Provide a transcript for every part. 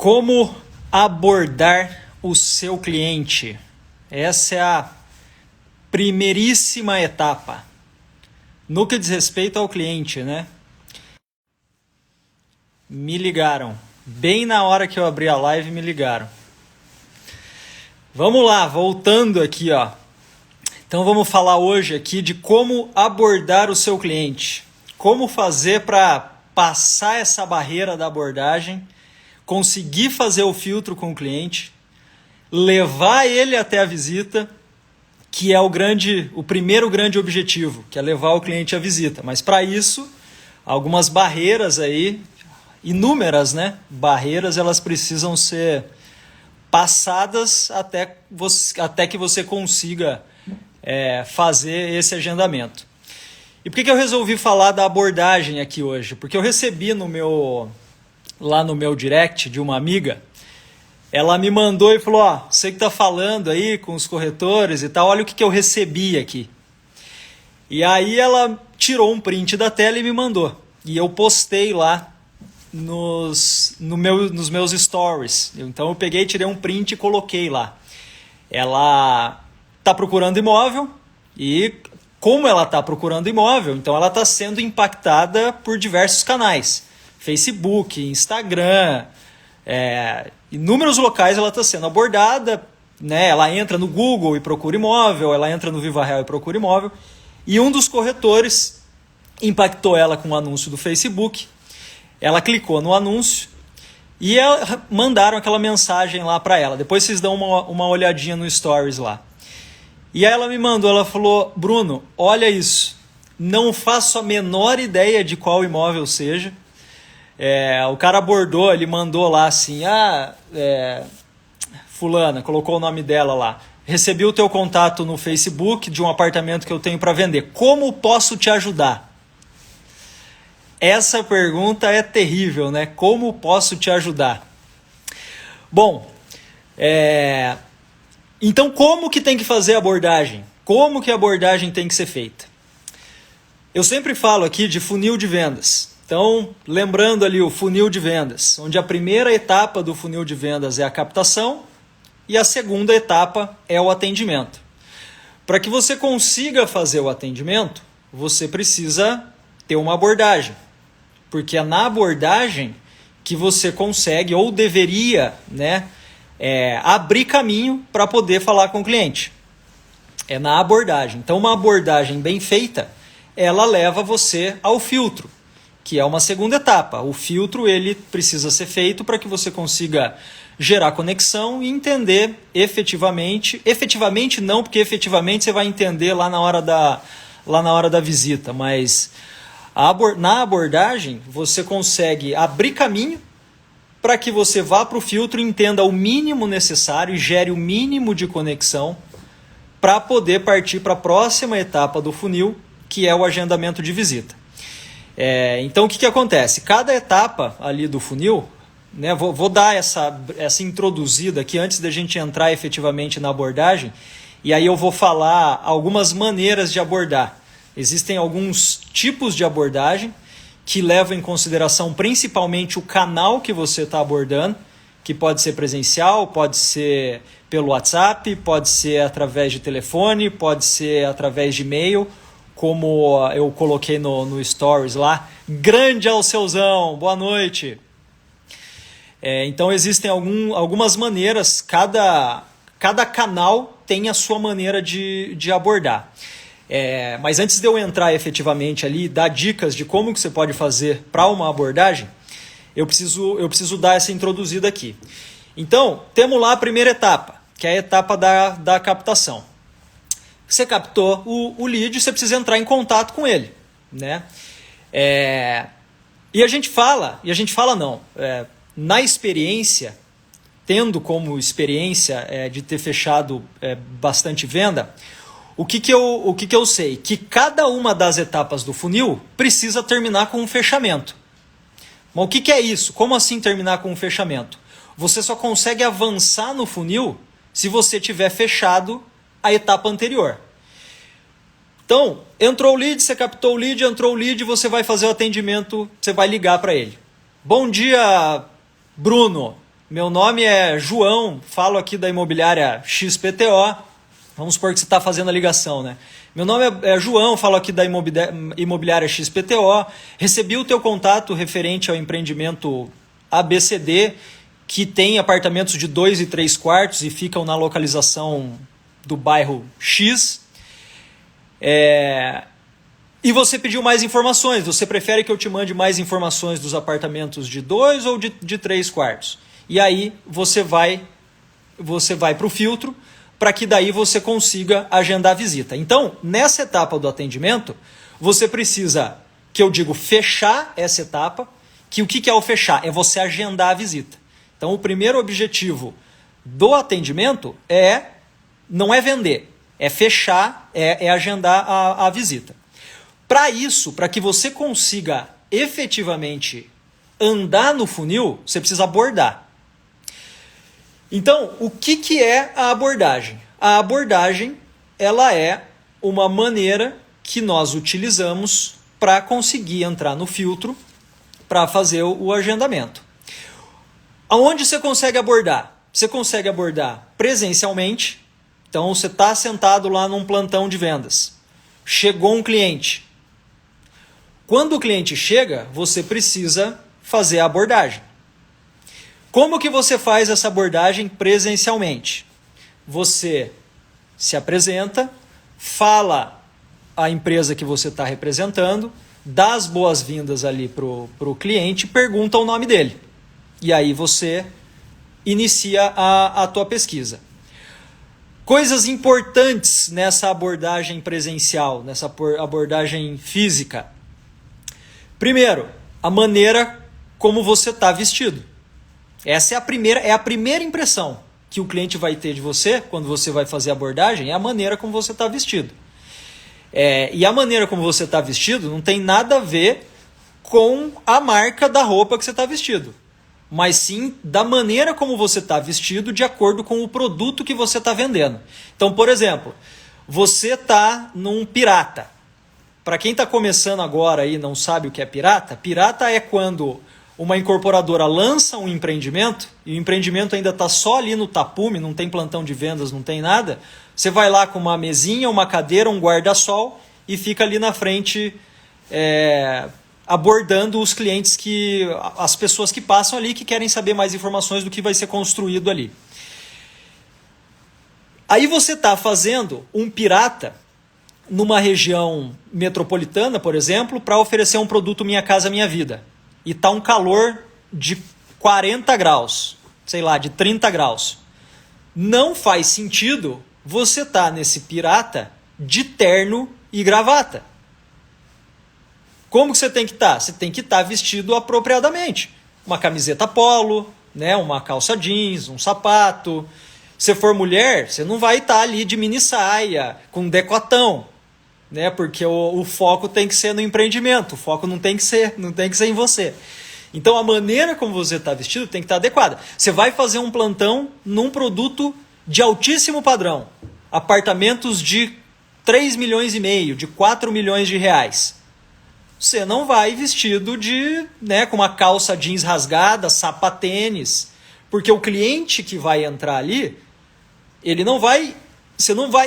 Como abordar o seu cliente? Essa é a primeiríssima etapa. No que diz respeito ao cliente, né? Me ligaram. Bem na hora que eu abri a live, me ligaram. Vamos lá, voltando aqui, ó. Então vamos falar hoje aqui de como abordar o seu cliente. Como fazer para passar essa barreira da abordagem, conseguir fazer o filtro com o cliente, levar ele até a visita, que é o primeiro grande objetivo, que é levar o cliente à visita. Mas para isso, algumas barreiras aí, inúmeras, né? Barreiras, elas precisam ser passadas até que você consiga fazer esse agendamento. E por que eu resolvi falar da abordagem aqui hoje? Porque eu recebi lá no meu direct de uma amiga, ela me mandou e falou, você que está falando aí com os corretores e tal, olha o que eu recebi aqui. E aí ela tirou um print da tela e me mandou. E eu postei lá nos meus stories. Então eu peguei, tirei um print e coloquei lá. Ela está procurando imóvel e como ela está procurando imóvel, então ela está sendo impactada por diversos canais. Facebook, Instagram, inúmeros locais ela está sendo abordada, né? Ela entra no Google e procura imóvel, ela entra no Viva Real e procura imóvel. E um dos corretores impactou ela com um anúncio do Facebook. Ela clicou no anúncio e mandaram aquela mensagem lá para ela. Depois vocês dão uma olhadinha no Stories lá. E aí ela me mandou, ela falou, Bruno, olha isso, não faço a menor ideia de qual imóvel seja. O cara abordou, ele mandou lá assim, fulana, colocou o nome dela lá. Recebi o teu contato no Facebook de um apartamento que eu tenho para vender. Como posso te ajudar? Essa pergunta é terrível, né? Como posso te ajudar? Bom, então como que tem que fazer a abordagem? Como que a abordagem tem que ser feita? Eu sempre falo aqui de funil de vendas. Então, lembrando ali o funil de vendas, onde a primeira etapa do funil de vendas é a captação e a segunda etapa é o atendimento. Para que você consiga fazer o atendimento, você precisa ter uma abordagem. Porque é na abordagem que você consegue ou deveria, abrir caminho para poder falar com o cliente. É na abordagem. Então, uma abordagem bem feita, ela leva você ao filtro, que é uma segunda etapa. O filtro ele precisa ser feito para que você consiga gerar conexão e entender efetivamente. Efetivamente não, porque efetivamente você vai entender lá na hora da visita, mas na abordagem, você consegue abrir caminho para que você vá para o filtro e entenda o mínimo necessário e gere o mínimo de conexão para poder partir para a próxima etapa do funil, que é o agendamento de visita. Então, o que acontece? Cada etapa ali do funil, vou dar essa introduzida aqui antes da gente entrar efetivamente na abordagem, e aí eu vou falar algumas maneiras de abordar. Existem alguns tipos de abordagem que levam em consideração principalmente o canal que você está abordando, que pode ser presencial, pode ser pelo WhatsApp, pode ser através de telefone, pode ser através de e-mail, como eu coloquei no Stories lá. Grande Alceuzão, boa noite! Então existem algumas maneiras, cada canal tem a sua maneira de abordar. Mas antes de eu entrar efetivamente ali e dar dicas de como que você pode fazer para uma abordagem, eu preciso dar essa introduzida aqui. Então, temos lá a primeira etapa, que é a etapa da captação. Você captou o lead, você precisa entrar em contato com ele, né? E a gente fala não, na experiência, tendo como experiência de ter fechado bastante venda, o que eu sei? Que cada uma das etapas do funil precisa terminar com um fechamento. Mas o que é isso? Como assim terminar com um fechamento? Você só consegue avançar no funil se você tiver fechado a etapa anterior. Então, entrou o lead, você captou o lead, entrou o lead, você vai fazer o atendimento, você vai ligar para ele. Bom dia, Bruno. meu nome é João, falo aqui da imobiliária XPTO. Vamos supor que você está fazendo a ligação, né? Meu nome é João, falo aqui da imobiliária XPTO. Recebi o teu contato referente ao empreendimento ABCD, que tem apartamentos de 2 e 3 quartos e ficam na localização do bairro X. E você pediu mais informações. Você prefere que eu te mande mais informações dos apartamentos de 2 ou de 3 quartos? E aí você vai para o filtro, para que daí você consiga agendar a visita. Então, nessa etapa do atendimento, você precisa, que eu digo, fechar essa etapa, que o que é o fechar? É você agendar a visita. Então, o primeiro objetivo do atendimento não é vender, é fechar, é agendar a visita. Para isso, para que você consiga efetivamente andar no funil, você precisa abordar. Então, o que é a abordagem? A abordagem, ela é uma maneira que nós utilizamos para conseguir entrar no filtro, para fazer o agendamento. Aonde você consegue abordar? Você consegue abordar presencialmente. Então, você está sentado lá num plantão de vendas. Chegou um cliente. Quando o cliente chega, você precisa fazer a abordagem. Como que você faz essa abordagem presencialmente? Você se apresenta, fala a empresa que você está representando, dá as boas-vindas ali para o cliente e pergunta o nome dele. E aí você inicia a tua pesquisa. Coisas importantes nessa abordagem presencial, nessa abordagem física. Primeiro, a maneira como você está vestido. Essa é a primeira impressão que o cliente vai ter de você quando você vai fazer a abordagem, é a maneira como você está vestido. E a maneira como você está vestido não tem nada a ver com a marca da roupa que você está vestido, mas sim da maneira como você está vestido de acordo com o produto que você está vendendo. Então, por exemplo, você está num pirata. Para quem está começando agora e não sabe o que é pirata, pirata é quando uma incorporadora lança um empreendimento e o empreendimento ainda está só ali no tapume, não tem plantão de vendas, não tem nada. Você vai lá com uma mesinha, uma cadeira, um guarda-sol e fica ali na frente abordando os clientes, as pessoas que passam ali que querem saber mais informações do que vai ser construído ali. Aí você está fazendo um pirata numa região metropolitana, por exemplo, para oferecer um produto Minha Casa Minha Vida. E está um calor de 40 graus, sei lá, de 30 graus. Não faz sentido você estar nesse pirata de terno e gravata. Como que você tem que estar? Você tem que estar vestido apropriadamente. Uma camiseta polo, né? Uma calça jeans, um sapato. Se for mulher, você não vai estar ali de mini saia, com decotão, né? Porque o foco tem que ser no empreendimento, o foco não tem que ser em você. Então a maneira como você está vestido tem que estar adequada. Você vai fazer um plantão num produto de altíssimo padrão, apartamentos de 3 milhões e meio, de 4 milhões de reais. Você não vai vestido com uma calça jeans rasgada, sapatênis, porque o cliente que vai entrar ali,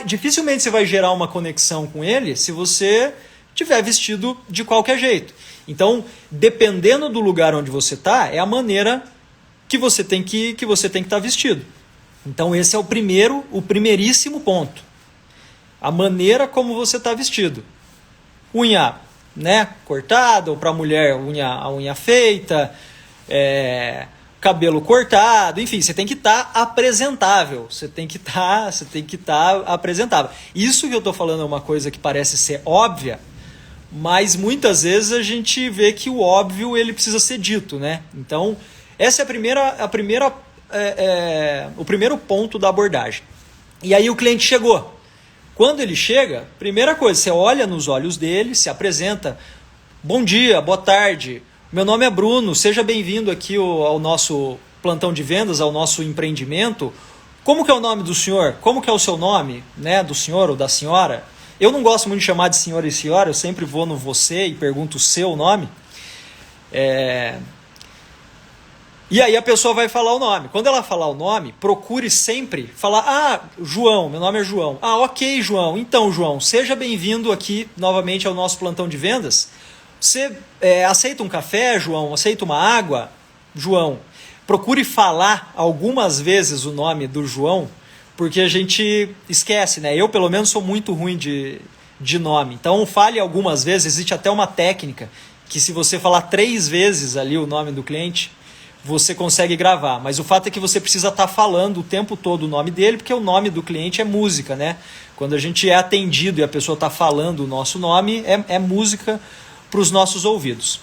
dificilmente você vai gerar uma conexão com ele se você tiver vestido de qualquer jeito. Então, dependendo do lugar onde você está, é a maneira que você tem que estar vestido. Então, esse é o primeiríssimo ponto. A maneira como você está vestido. Unha, cortada, ou para a mulher, a unha feita, cabelo cortado, enfim, você tem que estar apresentável, você tem que estar apresentável. Isso que eu estou falando é uma coisa que parece ser óbvia, mas muitas vezes a gente vê que o óbvio ele precisa ser dito, né? Então, essa é o primeiro ponto da abordagem. E aí o cliente chegou. Quando ele chega, primeira coisa, você olha nos olhos dele, se apresenta, bom dia, boa tarde, meu nome é Bruno, seja bem-vindo aqui ao nosso plantão de vendas, ao nosso empreendimento. Como que é o nome do senhor? Como que é o seu nome, né, do senhor ou da senhora? Eu não gosto muito de chamar de senhor e senhora, eu sempre vou no você e pergunto o seu nome. E aí a pessoa vai falar o nome. Quando ela falar o nome, procure sempre falar: ah, João, meu nome é João. Ah, ok, João. Então, João, seja bem-vindo aqui novamente ao nosso plantão de vendas. Você aceita um café, João? Aceita uma água, João? Procure falar algumas vezes o nome do João, porque a gente esquece, né? Eu, pelo menos, sou muito ruim de nome. Então, fale algumas vezes. Existe até uma técnica que, se você falar 3 vezes ali o nome do cliente, você consegue gravar. Mas o fato é que você precisa estar falando o tempo todo o nome dele, porque o nome do cliente é música, né? Quando a gente é atendido e a pessoa está falando o nosso nome, é música para os nossos ouvidos.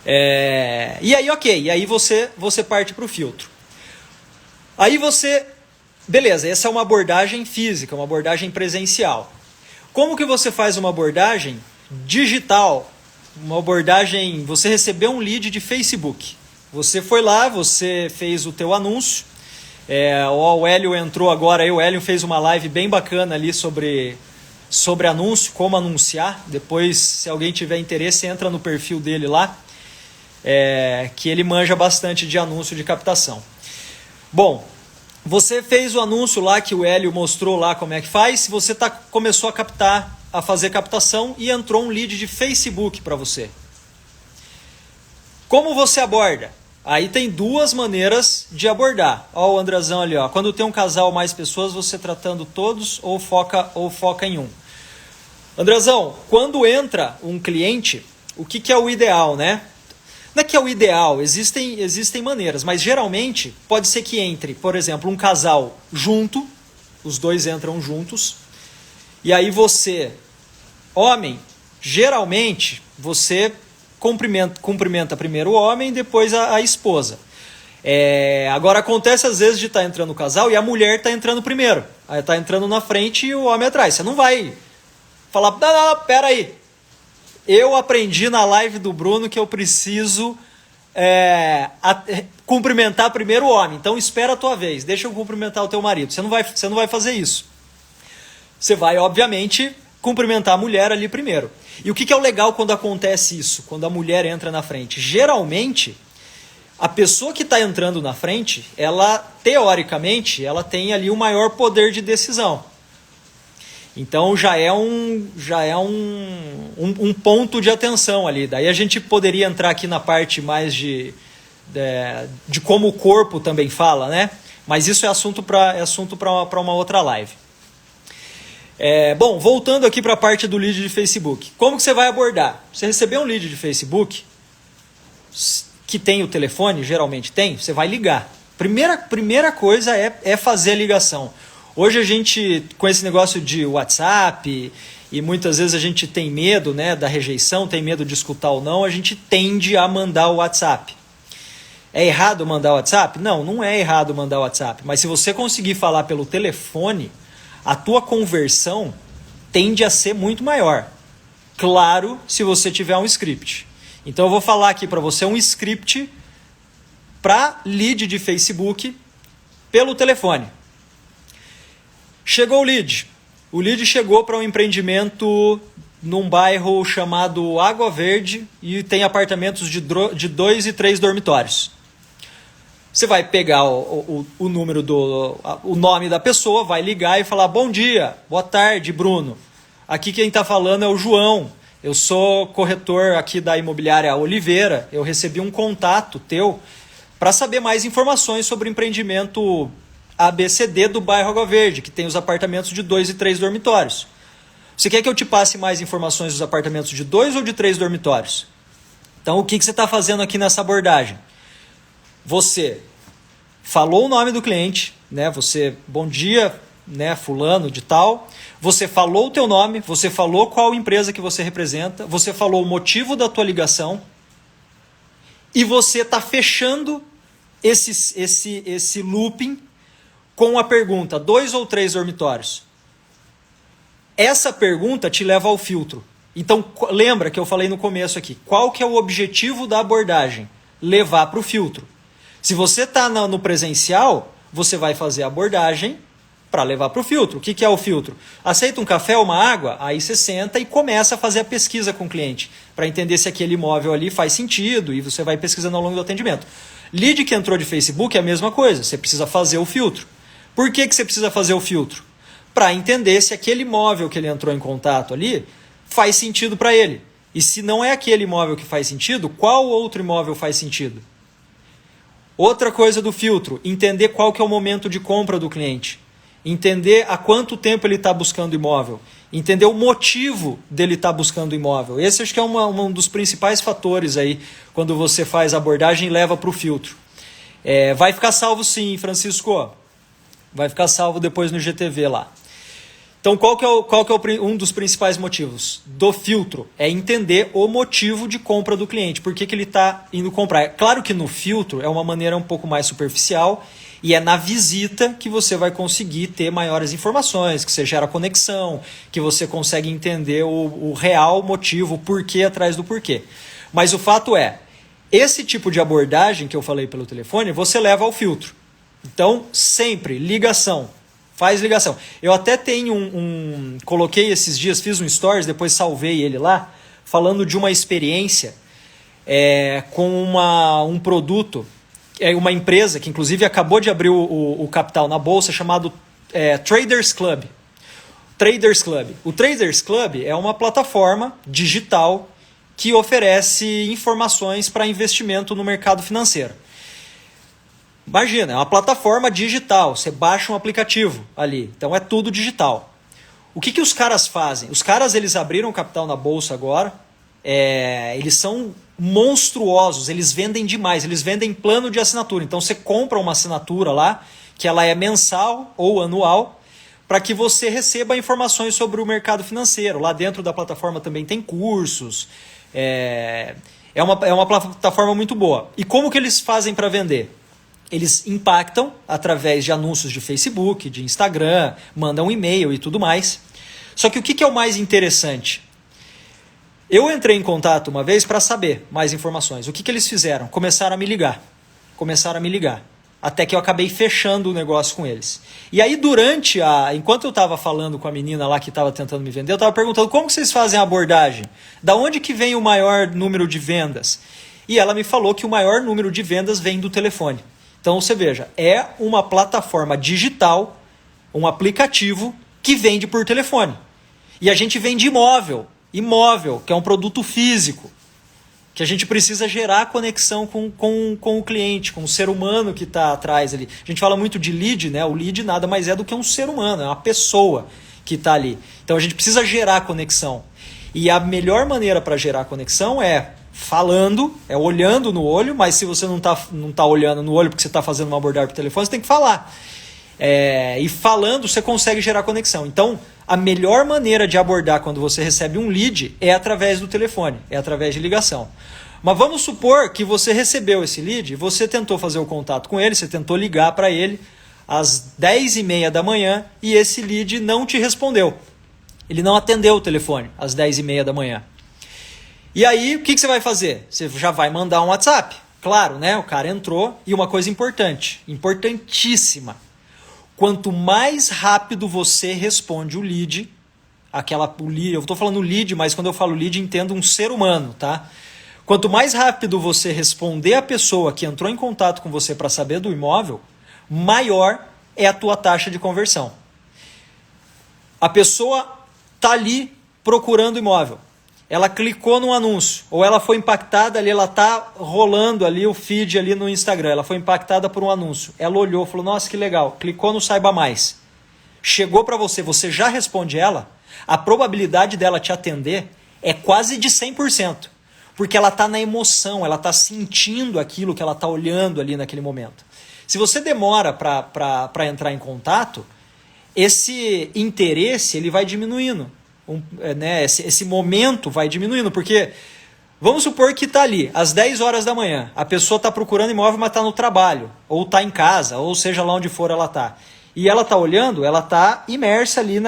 E aí, ok. E aí você parte para o filtro. Aí você... Beleza, essa é uma abordagem física, uma abordagem presencial. Como que você faz uma abordagem digital? Uma abordagem... Você recebeu um lead de Facebook. Você foi lá, você fez o teu anúncio. O Hélio entrou agora, o Hélio fez uma live bem bacana ali sobre anúncio, como anunciar. Depois, se alguém tiver interesse, entra no perfil dele lá, que ele manja bastante de anúncio de captação. Bom, você fez o anúncio lá que o Hélio mostrou lá como é que faz. Você começou a fazer captação e entrou um lead de Facebook para você. Como você aborda? Aí tem 2 maneiras de abordar. Ó, o Andrezão ali, ó. Quando tem um casal, mais pessoas, você tratando todos ou foca em um? Andrezão, quando entra um cliente, o que é o ideal, né? Não é que é o ideal, existem maneiras, mas geralmente pode ser que entre, por exemplo, um casal junto, os 2 entram juntos, e aí você, homem, geralmente você cumprimenta primeiro o homem, depois a esposa. Agora acontece às vezes de estar entrando o casal e a mulher está entrando primeiro. Aí está entrando na frente e o homem atrás. Você não vai falar: não, pera aí. Eu aprendi na live do Bruno que eu preciso cumprimentar primeiro o homem. Então espera a tua vez, deixa eu cumprimentar o teu marido. Você não vai fazer isso. Você vai, obviamente, cumprimentar a mulher ali primeiro. E o que é o legal quando acontece isso? Quando a mulher entra na frente? Geralmente, a pessoa que está entrando na frente, ela, teoricamente, ela tem ali o maior poder de decisão. Então já é um ponto de atenção ali. Daí a gente poderia entrar aqui na parte mais de como o corpo também fala, né? Mas isso é assunto para uma outra live. Bom, voltando aqui para a parte do lead de Facebook. Como que você vai abordar? Você recebeu um lead de Facebook, que tem o telefone, geralmente tem, você vai ligar. Primeira coisa é fazer a ligação. Hoje a gente, com esse negócio de WhatsApp, e muitas vezes a gente tem medo, né, da rejeição, tem medo de escutar ou não, a gente tende a mandar o WhatsApp. É errado mandar o WhatsApp? Não é errado mandar o WhatsApp. Mas se você conseguir falar pelo telefone, a tua conversão tende a ser muito maior. Claro, se você tiver um script. Então eu vou falar aqui para você um script para lead de Facebook pelo telefone. Chegou o lead. O lead chegou para um empreendimento num bairro chamado Água Verde e tem apartamentos de 2 e 3 dormitórios. Você vai pegar o número o nome da pessoa, vai ligar e falar: bom dia, boa tarde, Bruno. Aqui quem está falando é o João. Eu sou corretor aqui da imobiliária Oliveira. Eu recebi um contato teu para saber mais informações sobre o empreendimento ABCD do bairro Água Verde, que tem os apartamentos de 2 e 3 dormitórios. Você quer que eu te passe mais informações dos apartamentos de 2 ou de 3 dormitórios? Então, o que você está fazendo aqui nessa abordagem? Você falou o nome do cliente, né? Você, bom dia, né, fulano de tal. Você falou o teu nome, você falou qual empresa que você representa, você falou o motivo da tua ligação e você está fechando esse looping com a pergunta: 2 ou 3 dormitórios? Essa pergunta te leva ao filtro. Então, lembra que eu falei no começo aqui, qual que é o objetivo da abordagem? Levar para o filtro. Se você está no presencial, você vai fazer a abordagem para levar para o filtro. O que é o filtro? Aceita um café ou uma água? Aí você senta e começa a fazer a pesquisa com o cliente, para entender se aquele imóvel ali faz sentido, e você vai pesquisando ao longo do atendimento. Lead que entrou de Facebook é a mesma coisa, você precisa fazer o filtro. Por que você precisa fazer o filtro? Para entender se aquele imóvel que ele entrou em contato ali faz sentido para ele. E se não é aquele imóvel que faz sentido, qual outro imóvel faz sentido? Outra coisa do filtro, entender qual que é o momento de compra do cliente. Entender há quanto tempo ele está buscando imóvel. Entender o motivo dele estar buscando imóvel. Esse acho que é um dos principais fatores aí quando você faz a abordagem e leva para o filtro. Vai ficar salvo sim, Francisco. Vai ficar salvo depois no GTV lá. Então, qual que é um dos principais motivos do filtro? É entender o motivo de compra do cliente. Por que ele está indo comprar? Claro que no filtro é uma maneira um pouco mais superficial e é na visita que você vai conseguir ter maiores informações, que você gera conexão, que você consegue entender o real motivo, o porquê atrás do porquê. Mas o fato é, esse tipo de abordagem que eu falei pelo telefone, você leva ao filtro. Então, sempre, ligação. Faz ligação. Eu até tenho coloquei esses dias, fiz um stories, depois salvei ele lá, falando de uma experiência com um produto, uma empresa que inclusive acabou de abrir o capital na bolsa, chamado Traders Club. Traders Club. O Traders Club é uma plataforma digital que oferece informações para investimento no mercado financeiro. Imagina, é uma plataforma digital, você baixa um aplicativo ali, então é tudo digital. O que os caras fazem? Os caras eles abriram capital na bolsa agora, eles são monstruosos, eles vendem demais, eles vendem plano de assinatura. Então você compra uma assinatura lá, que ela é mensal ou anual, para que você receba informações sobre o mercado financeiro. Lá dentro da plataforma também tem cursos, é uma plataforma muito boa. E como que eles fazem para vender? Eles impactam através de anúncios de Facebook, de Instagram, mandam um e-mail e tudo mais. Só que o que é o mais interessante? Eu entrei em contato uma vez para saber mais informações. O que eles fizeram? Começaram a me ligar. Até que eu acabei fechando o negócio com eles. E aí, enquanto eu estava falando com a menina lá que estava tentando me vender, eu estava perguntando como que vocês fazem a abordagem? Da onde que vem o maior número de vendas? E ela me falou que o maior número de vendas vem do telefone. Então você veja, é uma plataforma digital, um aplicativo que vende por telefone. E a gente vende imóvel, que é um produto físico, que a gente precisa gerar conexão com o cliente, com o ser humano que está atrás ali. A gente fala muito de lead, né? O lead nada mais é do que um ser humano, é uma pessoa que está ali. Então a gente precisa gerar conexão. E a melhor maneira para gerar conexão é falando, olhando no olho, mas se você não tá olhando no olho porque você está fazendo uma abordagem por telefone, você tem que falar. E falando, você consegue gerar conexão. Então, a melhor maneira de abordar quando você recebe um lead é através do telefone, é através de ligação. Mas vamos supor que você recebeu esse lead, você tentou fazer o contato com ele, você tentou ligar para ele às 10h30 da manhã e esse lead não te respondeu. Ele não atendeu o telefone às 10h30 da manhã. E aí, o que você vai fazer? Você já vai mandar um WhatsApp. Claro, né? O cara entrou. E uma coisa importante, importantíssima. Quanto mais rápido você responde o lead, eu estou falando lead, mas quando eu falo lead, entendo um ser humano, tá? Quanto mais rápido você responder a pessoa que entrou em contato com você para saber do imóvel, maior é a tua taxa de conversão. A pessoa está ali procurando imóvel. Ela clicou no anúncio, ou ela foi impactada ali, ela está rolando ali o feed ali no Instagram, ela foi impactada por um anúncio. Ela olhou, falou, nossa, que legal, clicou no Saiba Mais. Chegou para você já responde ela, a probabilidade dela te atender é quase de 100%, porque ela está na emoção, ela está sentindo aquilo que ela está olhando ali naquele momento. Se você demora para entrar em contato, esse interesse ele vai diminuindo. Esse momento vai diminuindo, porque vamos supor que está ali às 10 horas da manhã, a pessoa está procurando imóvel, mas está no trabalho, ou está em casa, ou seja lá onde for ela está, e ela está olhando, ela está imersa ali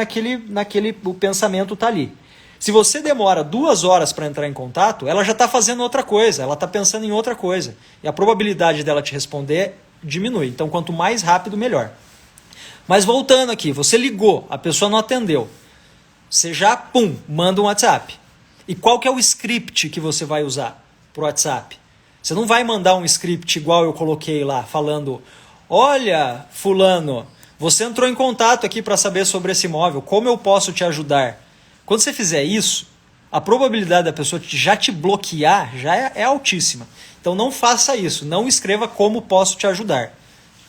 o pensamento está ali. Se você demora 2 horas para entrar em contato, ela já está fazendo outra coisa, ela está pensando em outra coisa, e a probabilidade dela te responder diminui. Então quanto mais rápido, melhor. Mas voltando aqui, você ligou, a pessoa não atendeu. Você já, manda um WhatsApp. E qual que é o script que você vai usar para o WhatsApp? Você não vai mandar um script igual eu coloquei lá, falando: olha, fulano, você entrou em contato aqui para saber sobre esse imóvel, como eu posso te ajudar? Quando você fizer isso, a probabilidade da pessoa já te bloquear já é altíssima. Então não faça isso, não escreva como posso te ajudar.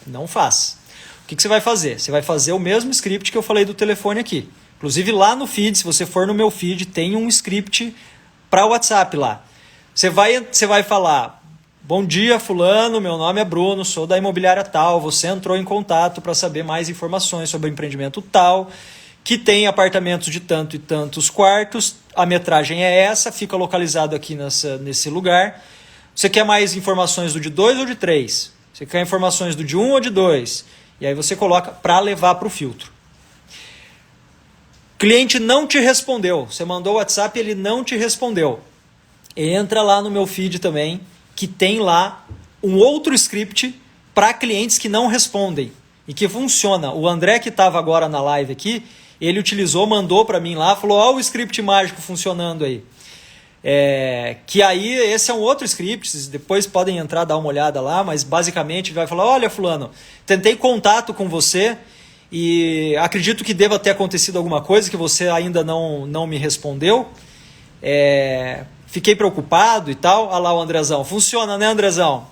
Não faça. O que você vai fazer? Você vai fazer o mesmo script que eu falei do telefone aqui. Inclusive lá no feed, se você for no meu feed, tem um script para o WhatsApp lá. Você vai falar: bom dia, fulano, meu nome é Bruno, sou da imobiliária tal, você entrou em contato para saber mais informações sobre o empreendimento tal, que tem apartamentos de tanto e tantos quartos, a metragem é essa, fica localizado aqui nesse lugar. Você quer mais informações do de 2 ou de 3? Você quer informações do de 1 ou de 2? E aí você coloca para levar para o filtro. Cliente não te respondeu. Você mandou o WhatsApp e ele não te respondeu. Entra lá no meu feed também, que tem lá um outro script para clientes que não respondem e que funciona. O André, que estava agora na live aqui, ele utilizou, mandou para mim lá, falou: ó, o script mágico funcionando aí. Que aí esse é um outro script, vocês depois podem entrar, dar uma olhada lá, mas basicamente ele vai falar: olha, fulano, tentei contato com você e acredito que deva ter acontecido alguma coisa que você ainda não me respondeu. Fiquei preocupado e tal. Olha lá o Andrezão. Funciona, né, Andrezão?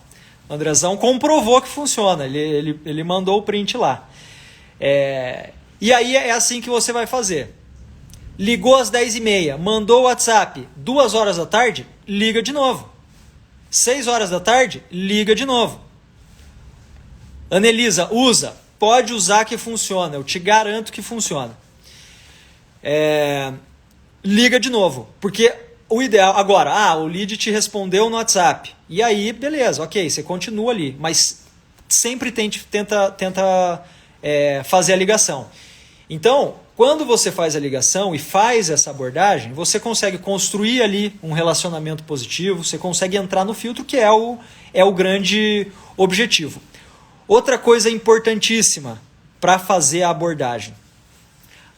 O Andrezão comprovou que funciona. Ele mandou o print lá. E aí é assim que você vai fazer. Ligou às 10h30, mandou o WhatsApp 2 horas da tarde, liga de novo. 6 horas da tarde, liga de novo. Anelisa, usa. Pode usar que funciona. Eu te garanto que funciona. Liga de novo. Porque o ideal... Agora, o lead te respondeu no WhatsApp. E aí, beleza, ok, você continua ali. Mas sempre tenta fazer a ligação. Então, quando você faz a ligação e faz essa abordagem, você consegue construir ali um relacionamento positivo, você consegue entrar no filtro, que é o grande objetivo. Outra coisa importantíssima para fazer a abordagem.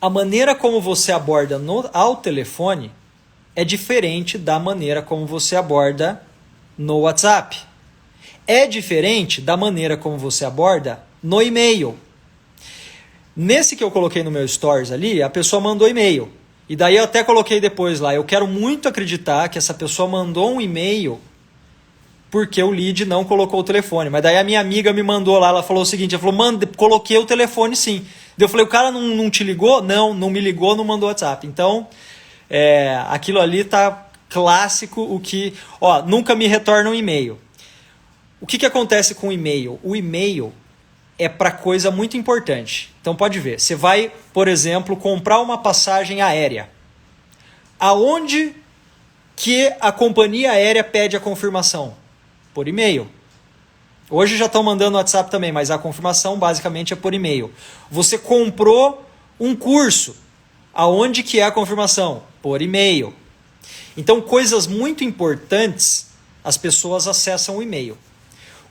A maneira como você aborda ao telefone é diferente da maneira como você aborda no WhatsApp. É diferente da maneira como você aborda no e-mail. Nesse que eu coloquei no meu stories ali, a pessoa mandou e-mail. E daí eu até coloquei depois lá: eu quero muito acreditar que essa pessoa mandou um e-mail porque o lead não colocou o telefone. Mas daí a minha amiga me mandou lá, ela falou o seguinte, ela falou: coloquei o telefone sim. Daí eu falei: o cara não te ligou? Não me ligou, não mandou WhatsApp. Então, aquilo ali tá clássico, o que... nunca me retorna um e-mail. O que acontece com o e-mail? O e-mail é para coisa muito importante. Então pode ver, você vai, por exemplo, comprar uma passagem aérea. Aonde que a companhia aérea pede a confirmação? Por e-mail. Hoje já estão mandando WhatsApp também, mas a confirmação basicamente é por e-mail. Você comprou um curso. Aonde que é a confirmação? Por e-mail. Então, coisas muito importantes, as pessoas acessam o e-mail.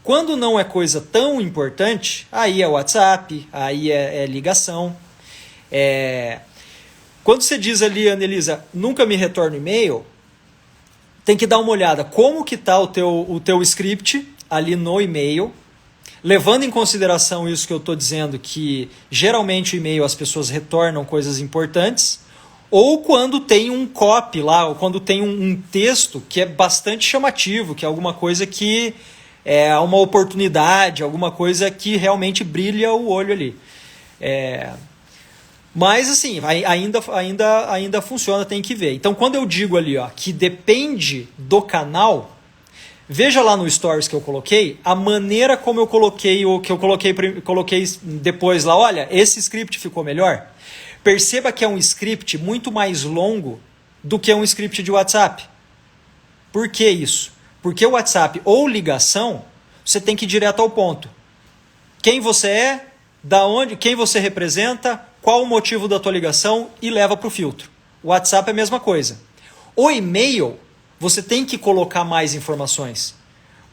Quando não é coisa tão importante, aí é WhatsApp, aí é ligação. Quando você diz ali, Anelisa, nunca me retorna e-mail, tem que dar uma olhada como que está o teu script ali no e-mail, levando em consideração isso que eu estou dizendo, que geralmente o e-mail as pessoas retornam coisas importantes, ou quando tem um copy lá, ou quando tem um texto que é bastante chamativo, que é alguma coisa que é uma oportunidade, alguma coisa que realmente brilha o olho ali. Mas assim, ainda funciona, tem que ver. Então quando eu digo ali que depende do canal, veja lá no Stories que eu coloquei, a maneira como eu coloquei, o que eu coloquei depois lá, olha, esse script ficou melhor. Perceba que é um script muito mais longo do que um script de WhatsApp. Por que isso? Porque o WhatsApp ou ligação, você tem que ir direto ao ponto. Quem você é, da onde, quem você representa, qual o motivo da tua ligação e leva para o filtro. O WhatsApp é a mesma coisa. O e-mail, você tem que colocar mais informações.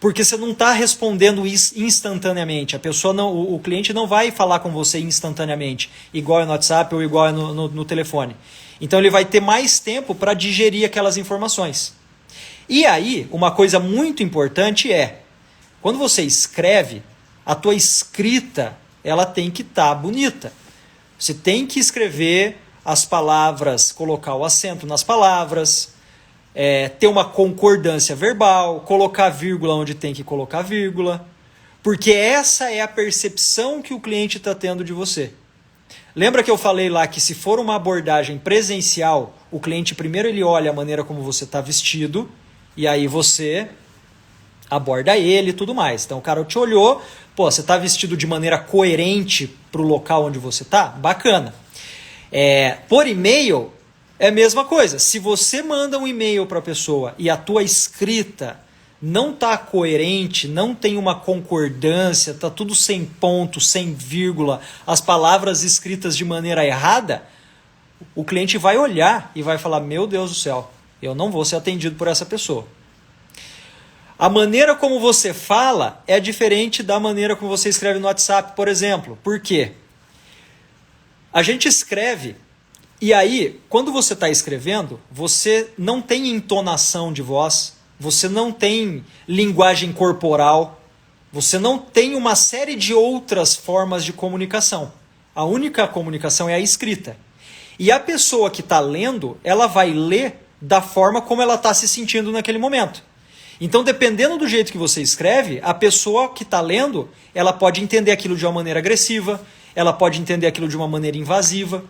Porque você não está respondendo instantaneamente. A pessoa não, o cliente não vai falar com você instantaneamente, igual é no WhatsApp ou igual é no telefone. Então ele vai ter mais tempo para digerir aquelas informações. E aí, uma coisa muito importante é, quando você escreve, a tua escrita ela tem que estar bonita. Você tem que escrever as palavras, colocar o acento nas palavras, ter uma concordância verbal, colocar vírgula onde tem que colocar vírgula, porque essa é a percepção que o cliente está tendo de você. Lembra que eu falei lá que se for uma abordagem presencial, o cliente primeiro ele olha a maneira como você está vestido, e aí você aborda ele e tudo mais. Então o cara te olhou, pô, você está vestido de maneira coerente para o local onde você está? Bacana. Por e-mail é a mesma coisa. Se você manda um e-mail para a pessoa e a tua escrita não está coerente, não tem uma concordância, está tudo sem ponto, sem vírgula, as palavras escritas de maneira errada, o cliente vai olhar e vai falar, meu Deus do céu, eu não vou ser atendido por essa pessoa. A maneira como você fala é diferente da maneira como você escreve no WhatsApp, por exemplo. Por quê? A gente escreve, e aí, quando você está escrevendo, você não tem entonação de voz, você não tem linguagem corporal, você não tem uma série de outras formas de comunicação. A única comunicação é a escrita. E a pessoa que está lendo, ela vai ler da forma como ela está se sentindo naquele momento. Então, dependendo do jeito que você escreve, a pessoa que está lendo, ela pode entender aquilo de uma maneira agressiva, ela pode entender aquilo de uma maneira invasiva.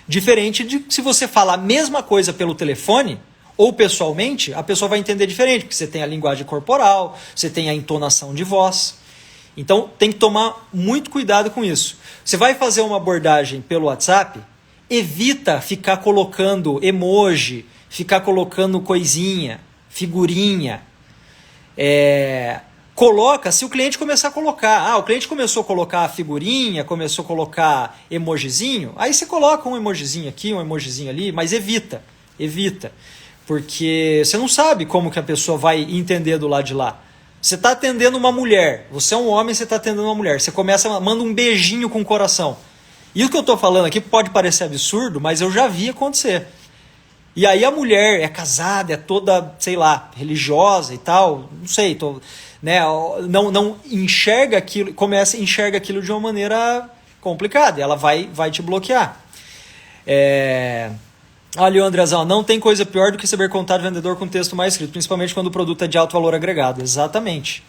Diferente de se você falar a mesma coisa pelo telefone ou pessoalmente, a pessoa vai entender diferente, porque você tem a linguagem corporal, você tem a entonação de voz. Então, tem que tomar muito cuidado com isso. Você vai fazer uma abordagem pelo WhatsApp, evita ficar colocando emoji, ficar colocando coisinha, figurinha. Coloca, se o cliente começar a colocar, o cliente começou a colocar a figurinha, começou a colocar emojizinho, aí você coloca um emojizinho aqui, um emojizinho ali, mas evita, porque você não sabe como que a pessoa vai entender do lado de lá. Você está atendendo uma mulher, você é um homem, você está atendendo uma mulher, você manda um beijinho com o coração. E o que eu estou falando aqui pode parecer absurdo, mas eu já vi acontecer. E aí a mulher é casada, é toda, sei lá, religiosa e tal, não sei, não enxerga aquilo, enxerga aquilo de uma maneira complicada, e ela vai te bloquear. Olha o Andrezão, não tem coisa pior do que saber contar vendedor com texto mais escrito, principalmente quando o produto é de alto valor agregado. Exatamente.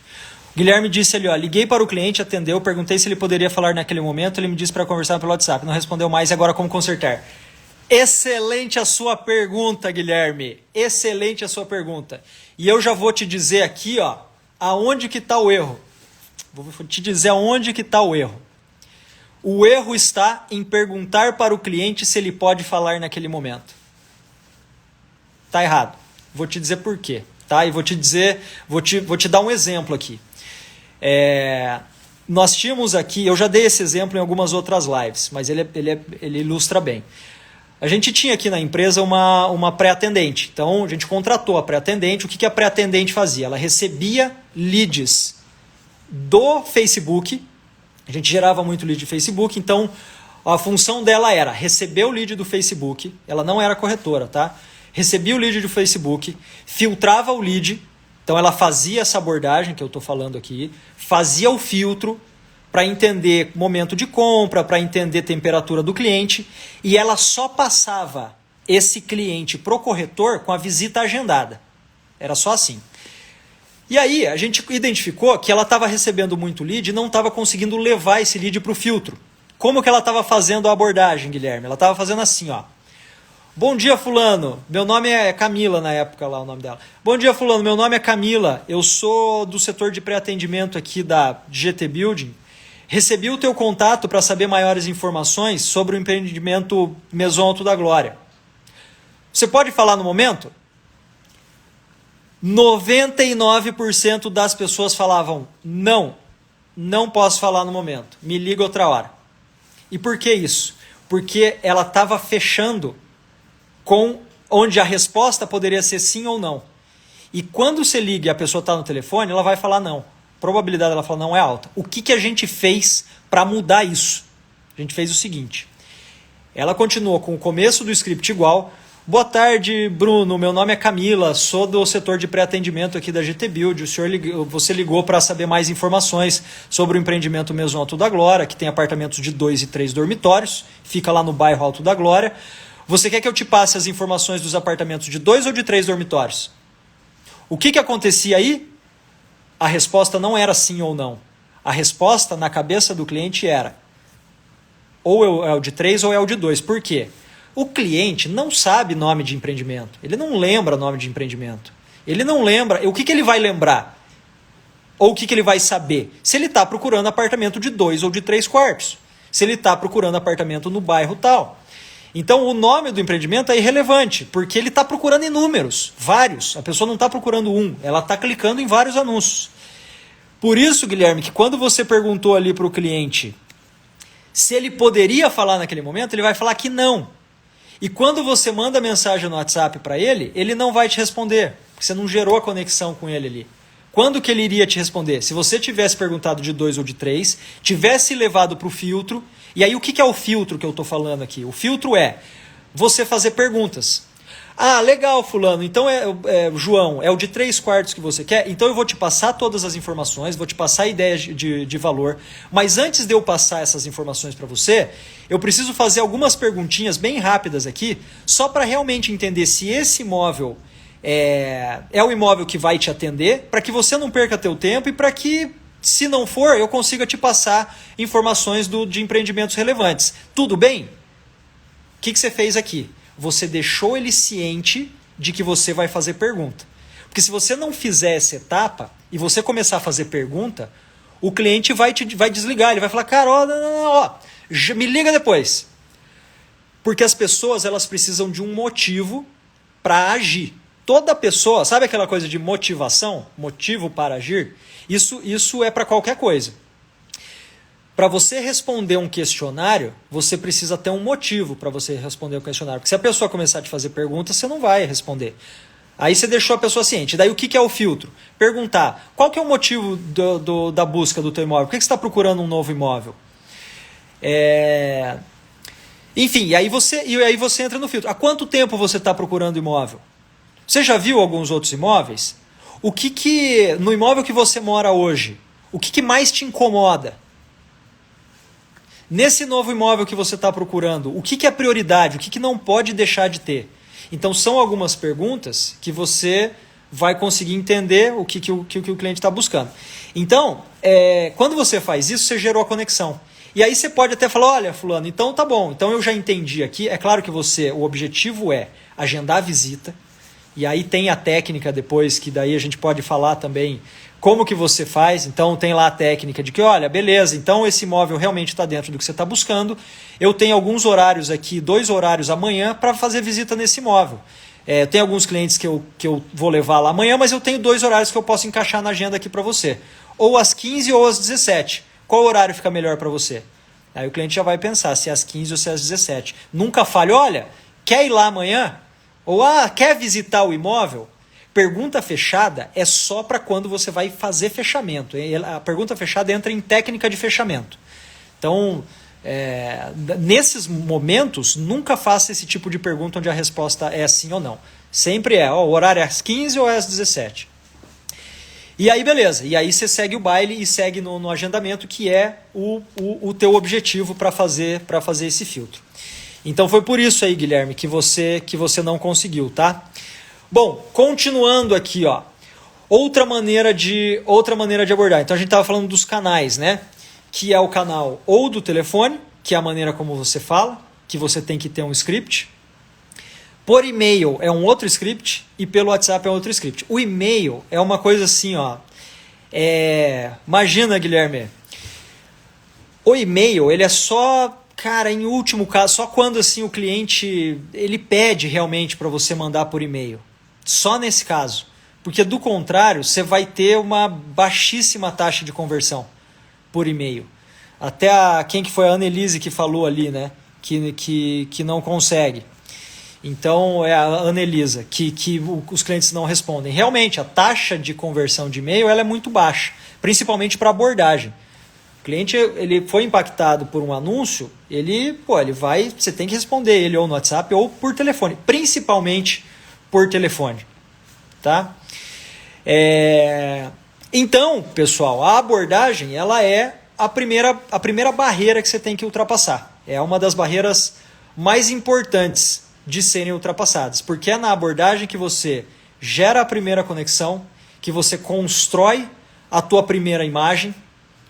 O Guilherme disse ali, liguei para o cliente, atendeu, perguntei se ele poderia falar naquele momento, ele me disse para conversar pelo WhatsApp, não respondeu mais, e agora como consertar? Excelente a sua pergunta, Guilherme. Excelente a sua pergunta. E eu já vou te dizer aqui, aonde que está o erro. Vou te dizer aonde que está o erro. O erro está em perguntar para o cliente se ele pode falar naquele momento. Está errado. Vou te dizer por quê. Tá? E vou te dar um exemplo aqui. Nós tínhamos aqui, eu já dei esse exemplo em algumas outras lives, mas ele ilustra bem. A gente tinha aqui na empresa uma pré-atendente. Então, a gente contratou a pré-atendente. O que a pré-atendente fazia? Ela recebia leads do Facebook. A gente gerava muito lead de Facebook. Então, a função dela era receber o lead do Facebook. Ela não era corretora, tá? Recebia o lead do Facebook, filtrava o lead. Então, ela fazia essa abordagem que eu estou falando aqui. Fazia o filtro para entender momento de compra, para entender temperatura do cliente, e ela só passava esse cliente pro corretor com a visita agendada. Era só assim. E aí a gente identificou que ela estava recebendo muito lead e não estava conseguindo levar esse lead para o filtro. Como que ela estava fazendo a abordagem, Guilherme? Ela estava fazendo assim, Bom dia, fulano. Meu nome é Camila, na época lá o nome dela. Bom dia, fulano. Meu nome é Camila. Eu sou do setor de pré-atendimento aqui da GT Building. Recebi o teu contato para saber maiores informações sobre o empreendimento Maison Alto da Glória. Você pode falar no momento? 99% das pessoas falavam, não posso falar no momento, me liga outra hora. E por que isso? Porque ela estava fechando com onde a resposta poderia ser sim ou não. E quando você liga e a pessoa está no telefone, ela vai falar não. A probabilidade dela falar não é alta. O que a gente fez para mudar isso? A gente fez o seguinte. Ela continua com o começo do script igual. Boa tarde, Bruno. Meu nome é Camila, sou do setor de pré-atendimento aqui da GT Build. Você ligou para saber mais informações sobre o empreendimento Maison Alto da Glória, que tem apartamentos de 2 e 3 dormitórios, fica lá no bairro Alto da Glória. Você quer que eu te passe as informações dos apartamentos de 2 ou de 3 dormitórios? O que acontecia aí? A resposta não era sim ou não. A resposta na cabeça do cliente era ou é o de 3 ou é o de 2. Por quê? O cliente não sabe nome de empreendimento. Ele não lembra nome de empreendimento. Ele não lembra. O que ele vai lembrar? Ou o que ele vai saber? Se ele está procurando apartamento de 2 ou de 3 quartos. Se ele está procurando apartamento no bairro tal. Então o nome do empreendimento é irrelevante, porque ele está procurando em números, vários. A pessoa não está procurando um, ela está clicando em vários anúncios. Por isso, Guilherme, que quando você perguntou ali para o cliente se ele poderia falar naquele momento, ele vai falar que não. E quando você manda mensagem no WhatsApp para ele, ele não vai te responder, porque você não gerou a conexão com ele ali. Quando que ele iria te responder? Se você tivesse perguntado de 2 ou de 3, tivesse levado para o filtro, e aí o que é o filtro que eu estou falando aqui? O filtro é você fazer perguntas. Ah, legal, fulano, então João, é o de 3 quartos que você quer? Então eu vou te passar todas as informações, vou te passar a ideia de valor, mas antes de eu passar essas informações para você, eu preciso fazer algumas perguntinhas bem rápidas aqui, só para realmente entender se esse imóvel é o imóvel que vai te atender, para que você não perca teu tempo e para que, se não for, eu consiga te passar informações de empreendimentos relevantes. Tudo bem? O que você fez aqui? Você deixou ele ciente de que você vai fazer pergunta. Porque se você não fizer essa etapa e você começar a fazer pergunta, o cliente vai desligar, ele vai falar, cara, me liga depois. Porque as pessoas elas precisam de um motivo para agir. Toda pessoa, sabe aquela coisa de motivação? Motivo para agir? Isso é para qualquer coisa. Para você responder um questionário, você precisa ter um motivo para você responder o questionário. Porque se a pessoa começar a te fazer perguntas, você não vai responder. Aí você deixou a pessoa ciente. Daí o que é o filtro? Perguntar, qual que é o motivo da busca do teu imóvel? Por que você está procurando um novo imóvel? Enfim, e aí você entra no filtro. Há quanto tempo você está procurando imóvel? Você já viu alguns outros imóveis? No imóvel que você mora hoje, o que mais te incomoda? Nesse novo imóvel que você está procurando, o que é prioridade? O que não pode deixar de ter? Então, são algumas perguntas que você vai conseguir entender o que o cliente está buscando. Então, quando você faz isso, você gerou a conexão. E aí você pode até falar, olha, fulano, então tá bom, então eu já entendi aqui. É claro que o objetivo é agendar a visita, e aí tem a técnica depois, que daí a gente pode falar também como que você faz. Então tem lá a técnica de que, olha, beleza, então esse imóvel realmente está dentro do que você está buscando. Eu tenho alguns horários aqui, 2 horários amanhã para fazer visita nesse imóvel. Eu tenho alguns clientes que eu vou levar lá amanhã, mas eu tenho 2 horários que eu posso encaixar na agenda aqui para você. Ou às 15 ou às 17. Qual horário fica melhor para você? Aí o cliente já vai pensar se é às 15 ou se é às 17. Nunca fale, olha, quer ir lá amanhã? Ou, quer visitar o imóvel? Pergunta fechada é só para quando você vai fazer fechamento. A pergunta fechada entra em técnica de fechamento. Então, nesses momentos, nunca faça esse tipo de pergunta onde a resposta é sim ou não. Sempre o horário é às 15 ou é às 17. E aí, beleza. E aí você segue o baile e segue no agendamento, que é o teu objetivo para fazer esse filtro. Então foi por isso aí, Guilherme, que você não conseguiu, tá? Bom, continuando aqui, ó. Outra maneira de abordar. Então a gente estava falando dos canais, né? Que é o canal ou do telefone, que é a maneira como você fala, que você tem que ter um script. Por e-mail é um outro script e pelo WhatsApp é outro script. O e-mail é uma coisa assim, ó. Imagina, Guilherme, o e-mail ele é só, cara, em último caso, só quando assim o cliente ele pede realmente para você mandar por e-mail. Só nesse caso. Porque do contrário, você vai ter uma baixíssima taxa de conversão por e-mail. Até quem que foi a Annelise que falou ali, né? Que não consegue. Então, é a Anelisa, que os clientes não respondem. Realmente, a taxa de conversão de e-mail ela é muito baixa, principalmente para abordagem. O cliente ele foi impactado por um anúncio, ele vai, você tem que responder ele ou no WhatsApp ou por telefone, principalmente por telefone. Tá? Então, pessoal, a abordagem ela é a primeira barreira que você tem que ultrapassar. É uma das barreiras mais importantes de serem ultrapassadas, porque é na abordagem que você gera a primeira conexão, que você constrói a tua primeira imagem,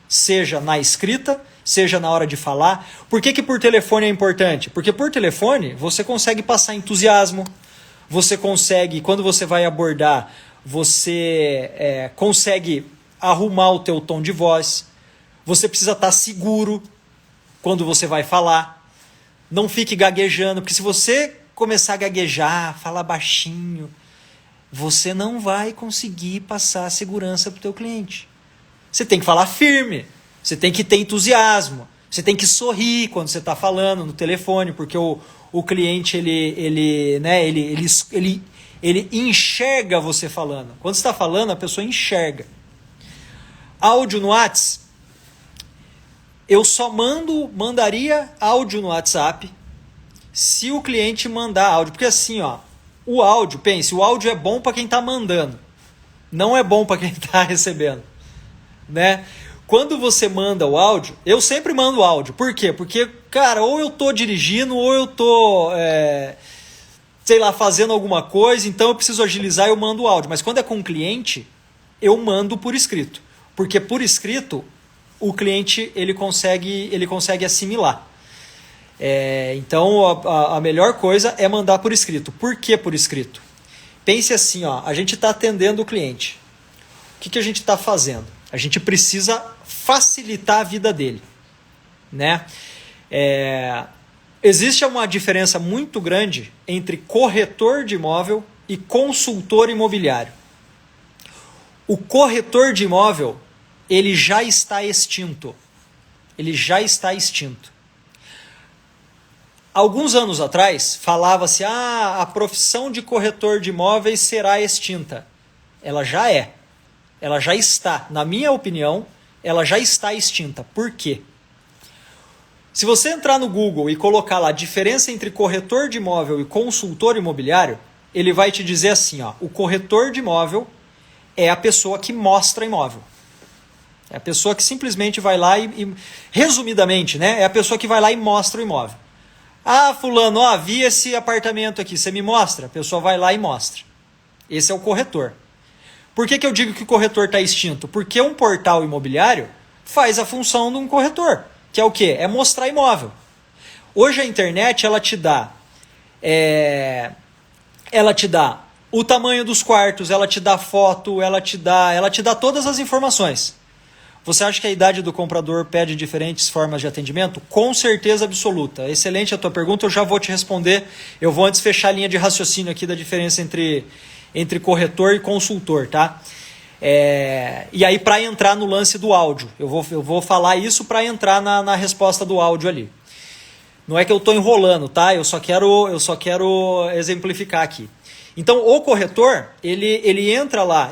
seja na escrita, seja na hora de falar. Por que por telefone é importante? Porque por telefone você consegue passar entusiasmo, você consegue, quando você vai abordar, você consegue arrumar o teu tom de voz, você precisa estar seguro quando você vai falar, não fique gaguejando, porque se você começar a gaguejar, falar baixinho, você não vai conseguir passar a segurança para o teu cliente. Você tem que falar firme, você tem que ter entusiasmo, você tem que sorrir quando você está falando no telefone, porque o cliente ele enxerga você falando. Quando você está falando, a pessoa enxerga. Áudio no WhatsApp, eu só mandaria áudio no WhatsApp se o cliente mandar áudio. Porque assim, o áudio, pense, o áudio é bom para quem está mandando, não é bom para quem está recebendo. Né? Quando você manda o áudio, eu sempre mando áudio. Por quê? Porque, cara, ou eu tô dirigindo, ou eu tô, fazendo alguma coisa, então eu preciso agilizar e eu mando o áudio. Mas quando é com o cliente, eu mando por escrito. Porque por escrito, o cliente ele consegue assimilar. Então, a melhor coisa é mandar por escrito. Por que por escrito? Pense assim, a gente está atendendo o cliente. O que a gente está fazendo? A gente precisa facilitar a vida dele. Né? Existe uma diferença muito grande entre corretor de imóvel e consultor imobiliário. O corretor de imóvel, ele já está extinto. Ele já está extinto. Alguns anos atrás, falava-se, a profissão de corretor de imóveis será extinta. Ela já é. Ela já está. Na minha opinião, ela já está extinta. Por quê? Se você entrar no Google e colocar lá a diferença entre corretor de imóvel e consultor imobiliário, ele vai te dizer assim, o corretor de imóvel é a pessoa que mostra imóvel. É a pessoa que simplesmente vai lá resumidamente, né? É a pessoa que vai lá e mostra o imóvel. Fulano, vi esse apartamento aqui, você me mostra? A pessoa vai lá e mostra. Esse é o corretor. Por que eu digo que o corretor está extinto? Porque um portal imobiliário faz a função de um corretor, que é o quê? É mostrar imóvel. Hoje a internet, ela te dá o tamanho dos quartos, ela te dá foto, ela te dá todas as informações. Você acha que a idade do comprador pede diferentes formas de atendimento? Com certeza absoluta. Excelente a tua pergunta, eu já vou te responder. Eu vou antes fechar a linha de raciocínio aqui da diferença entre corretor e consultor, tá? E aí, para entrar no lance do áudio, eu vou falar isso para entrar na resposta do áudio ali. Não é que eu estou enrolando, tá? Eu só quero exemplificar aqui. Então, o corretor, ele entra lá,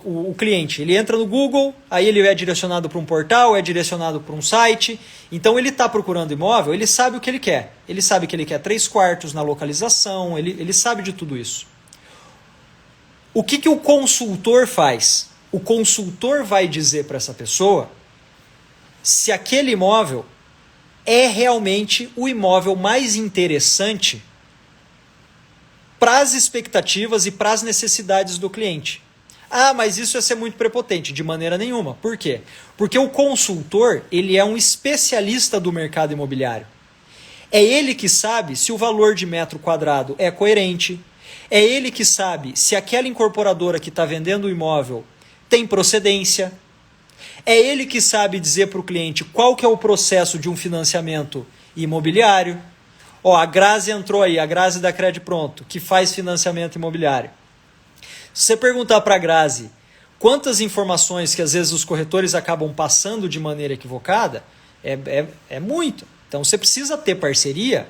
o cliente, ele entra no Google, aí ele é direcionado para um portal, é direcionado para um site. Então, ele está procurando imóvel, ele sabe o que ele quer. Ele sabe que ele quer 3 quartos na localização, ele sabe de tudo isso. O que o consultor faz? O consultor vai dizer para essa pessoa se aquele imóvel é realmente o imóvel mais interessante para as expectativas e para as necessidades do cliente. Mas isso ia ser muito prepotente. De maneira nenhuma. Por quê? Porque o consultor, ele é um especialista do mercado imobiliário. É ele que sabe se o valor de metro quadrado é coerente. É ele que sabe se aquela incorporadora que está vendendo o imóvel tem procedência. É ele que sabe dizer para o cliente qual que é o processo de um financiamento imobiliário. A Grazi entrou aí, a Grazi da Crédito Pronto, que faz financiamento imobiliário. Se você perguntar para a Grazi quantas informações que às vezes os corretores acabam passando de maneira equivocada, é muito. Então você precisa ter parceria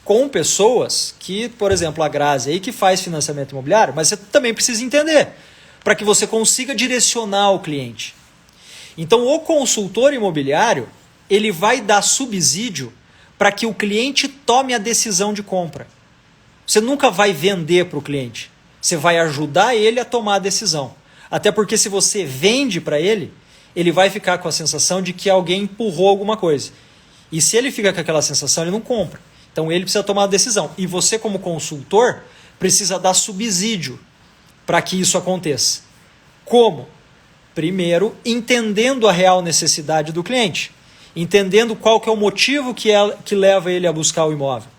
com pessoas que, por exemplo, a Grazi aí que faz financiamento imobiliário, mas você também precisa entender para que você consiga direcionar o cliente. Então, o consultor imobiliário, ele vai dar subsídio para que o cliente tome a decisão de compra. Você nunca vai vender para o cliente. Você vai ajudar ele a tomar a decisão. Até porque se você vende para ele, ele vai ficar com a sensação de que alguém empurrou alguma coisa. E se ele fica com aquela sensação, ele não compra. Então ele precisa tomar a decisão. E você, como consultor, precisa dar subsídio para que isso aconteça. Como? Primeiro, entendendo a real necessidade do cliente. Entendendo qual que é o motivo que leva ele a buscar o imóvel.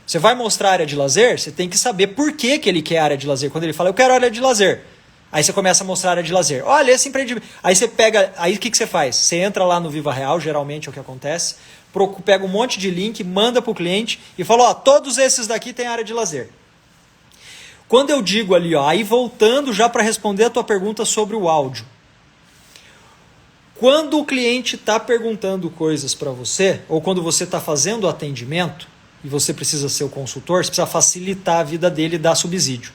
Você vai mostrar área de lazer, você tem que saber por que ele quer área de lazer. Quando ele fala, eu quero área de lazer. Aí você começa a mostrar área de lazer. Olha, esse empreendimento. Aí você pega. Aí o que você faz? Você entra lá no Viva Real, geralmente é o que acontece. Pega um monte de link, manda para o cliente e fala: ó, todos esses daqui têm área de lazer. Quando eu digo ali, ó, aí voltando já para responder a tua pergunta sobre o áudio. Quando o cliente está perguntando coisas para você, ou quando você está fazendo o atendimento, e você precisa ser o consultor, você precisa facilitar a vida dele e dar subsídio.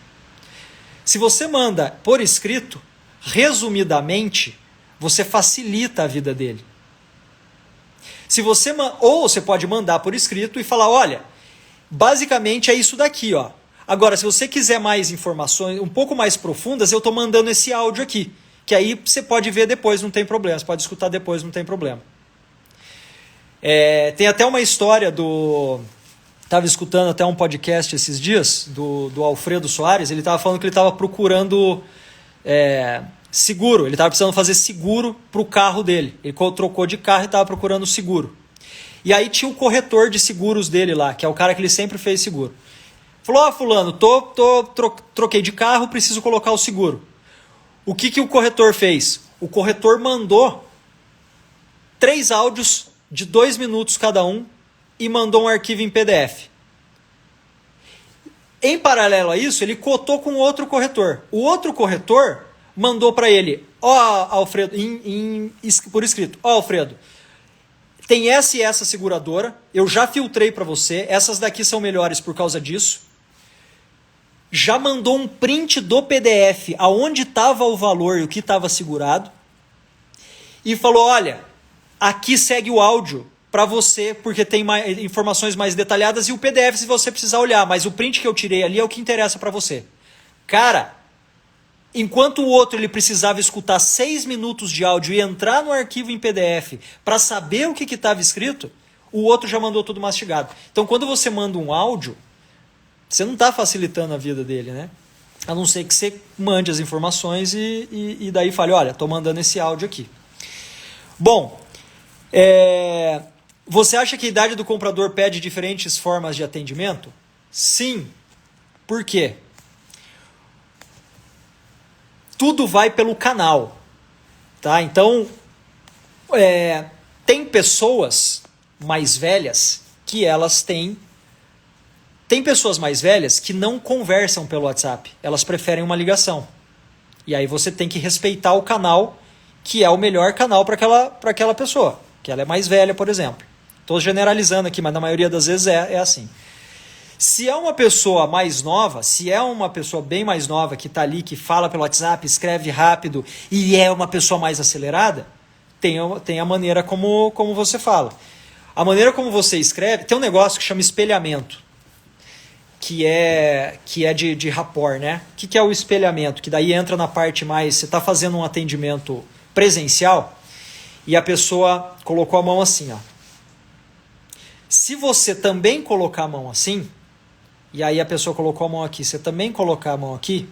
Se você manda por escrito, resumidamente, você facilita a vida dele. Ou você pode mandar por escrito e falar, olha, basicamente é isso daqui, ó. Agora, se você quiser mais informações, um pouco mais profundas, eu estou mandando esse áudio aqui, que aí você pode ver depois, não tem problema, você pode escutar depois, não tem problema. Tem até uma história do... Estava escutando até um podcast esses dias, do Alfredo Soares, ele estava falando que ele estava procurando seguro, ele estava precisando fazer seguro para o carro dele. Ele trocou de carro e estava procurando seguro. E aí tinha o corretor de seguros dele lá, que é o cara que ele sempre fez seguro. Falou, fulano, troquei de carro, preciso colocar o seguro. O que o corretor fez? O corretor mandou 3 áudios de 2 minutos cada um, e mandou um arquivo em PDF. Em paralelo a isso, ele cotou com outro corretor. O outro corretor mandou para ele, Alfredo, por escrito, Alfredo, tem essa e essa seguradora, eu já filtrei para você, essas daqui são melhores por causa disso. Já mandou um print do PDF, aonde estava o valor e o que estava segurado. E falou, olha, aqui segue o áudio para você, porque tem informações mais detalhadas, e o PDF se você precisar olhar, mas o print que eu tirei ali é o que interessa para você. Cara, enquanto o outro ele precisava escutar 6 minutos de áudio e entrar no arquivo em PDF para saber o que estava escrito, o outro já mandou tudo mastigado. Então, quando você manda um áudio, você não está facilitando a vida dele, né? A não ser que você mande as informações e daí fale, olha, estou mandando esse áudio aqui. Bom, você acha que a idade do comprador pede diferentes formas de atendimento? Sim. Por quê? Tudo vai pelo canal. Tá? Então, tem pessoas mais velhas que elas têm... Tem pessoas mais velhas que não conversam pelo WhatsApp. Elas preferem uma ligação. E aí você tem que respeitar o canal que é o melhor canal para aquela pessoa. Que ela é mais velha, por exemplo. Estou generalizando aqui, mas na maioria das vezes é assim. Se é uma pessoa mais nova, se é uma pessoa bem mais nova que está ali, que fala pelo WhatsApp, escreve rápido e é uma pessoa mais acelerada, tem a maneira como você fala. A maneira como você escreve, tem um negócio que chama espelhamento, que é de rapport, né? O que é o espelhamento? Que daí entra na parte mais, você está fazendo um atendimento presencial e a pessoa colocou a mão assim, ó. Se você também colocar a mão assim, e aí a pessoa colocou a mão aqui, você também colocar a mão aqui,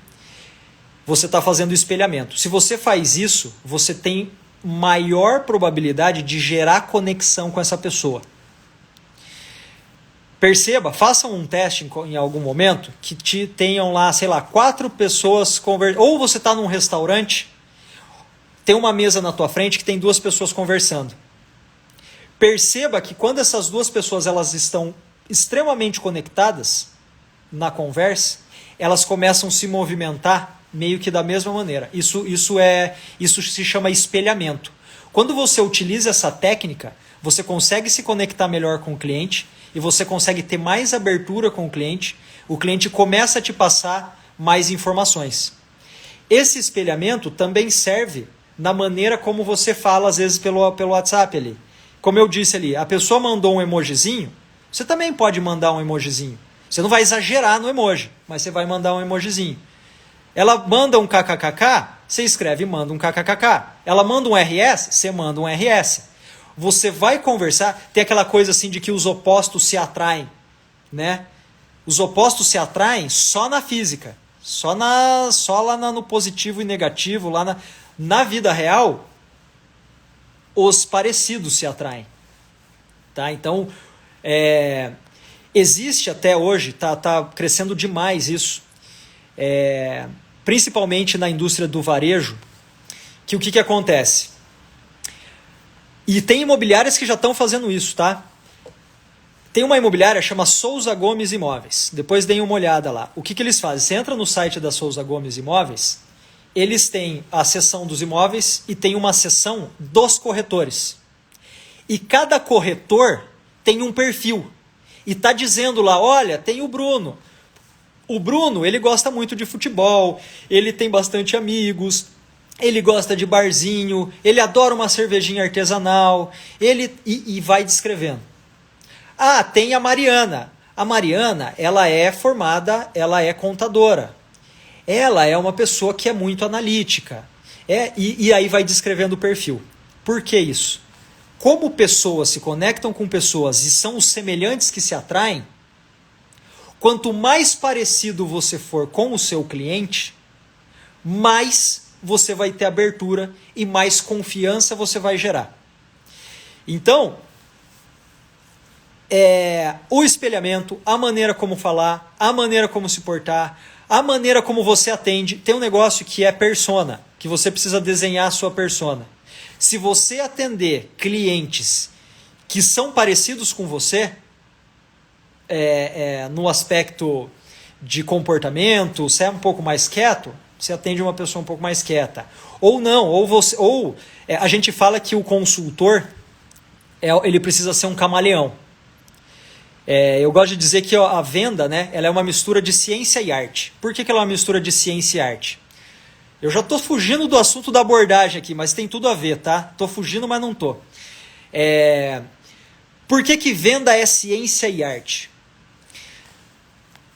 você está fazendo o espelhamento. Se você faz isso, você tem maior probabilidade de gerar conexão com essa pessoa. Perceba, façam um teste em algum momento que tenham lá, sei lá, 4 pessoas conversando. Ou você está num restaurante, tem uma mesa na tua frente que tem 2 pessoas conversando. Perceba que quando essas 2 pessoas elas estão extremamente conectadas na conversa, elas começam a se movimentar meio que da mesma maneira. Isso se chama espelhamento. Quando você utiliza essa técnica, você consegue se conectar melhor com o cliente e você consegue ter mais abertura com o cliente começa a te passar mais informações. Esse espelhamento também serve na maneira como você fala, às vezes, pelo WhatsApp ali. Como eu disse ali, a pessoa mandou um emojizinho, você também pode mandar um emojizinho. Você não vai exagerar no emoji, mas você vai mandar um emojizinho. Ela manda um kkkk, você escreve e manda um kkkk. Ela manda um RS, você manda um RS. Você vai conversar, tem aquela coisa assim de que os opostos se atraem, né? Os opostos se atraem só na física, só lá no positivo e negativo, lá na vida real, os parecidos se atraem. Tá? Então, existe até hoje, tá crescendo demais isso, principalmente na indústria do varejo, que o que acontece? E tem imobiliárias que já estão fazendo isso, tá? Tem uma imobiliária chama Souza Gomes Imóveis. Depois deem uma olhada lá. O que eles fazem? Você entra no site da Souza Gomes Imóveis, eles têm a seção dos imóveis e tem uma seção dos corretores. E cada corretor tem um perfil. E está dizendo lá, olha, tem o Bruno. O Bruno, ele gosta muito de futebol, ele tem bastante amigos, ele gosta de barzinho, ele adora uma cervejinha artesanal, e vai descrevendo. Ah, tem a Mariana. A Mariana, ela é formada, ela é contadora. Ela é uma pessoa que é muito analítica. E aí vai descrevendo o perfil. Por que isso? Como pessoas se conectam com pessoas e são os semelhantes que se atraem, quanto mais parecido você for com o seu cliente, mais você vai ter abertura e mais confiança você vai gerar. Então, o espelhamento, a maneira como falar, a maneira como se portar, a maneira como você atende. Tem um negócio que é persona, que você precisa desenhar a sua persona. Se você atender clientes que são parecidos com você, no aspecto de comportamento, você é um pouco mais quieto, você atende uma pessoa um pouco mais quieta. Ou não, a gente fala que o consultor, ele precisa ser um camaleão. Eu gosto de dizer que a venda, né, ela é uma mistura de ciência e arte. Por que ela é uma mistura de ciência e arte? Eu já estou fugindo do assunto da abordagem aqui, mas tem tudo a ver, tá? Estou fugindo, mas não estou. Por que venda é ciência e arte?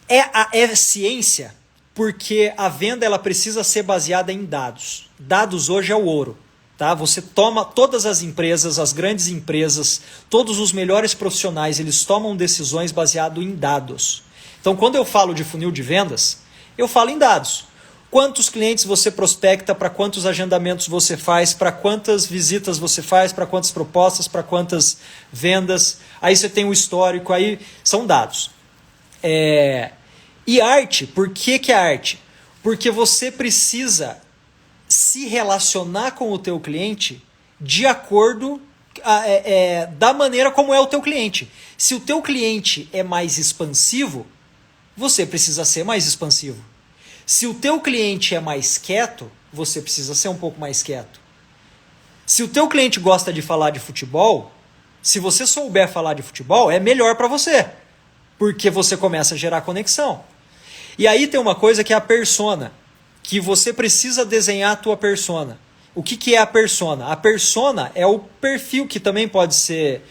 É ciência porque a venda ela precisa ser baseada em dados. Dados hoje é o ouro. Tá? Você toma todas as empresas, as grandes empresas, todos os melhores profissionais, eles tomam decisões baseado em dados. Então, quando eu falo de funil de vendas, eu falo em dados. Quantos clientes você prospecta, para quantos agendamentos você faz, para quantas visitas você faz, para quantas propostas, para quantas vendas. Aí você tem o histórico, aí são dados. E arte, por que é arte? Porque você precisa se relacionar com o teu cliente de acordo da maneira como é o teu cliente. Se o teu cliente é mais expansivo, você precisa ser mais expansivo. Se o teu cliente é mais quieto, você precisa ser um pouco mais quieto. Se o teu cliente gosta de falar de futebol, se você souber falar de futebol, é melhor para você, porque você começa a gerar conexão. E aí tem uma coisa que é a persona, que você precisa desenhar a tua persona. O que é a persona? A persona é o perfil, que também pode ser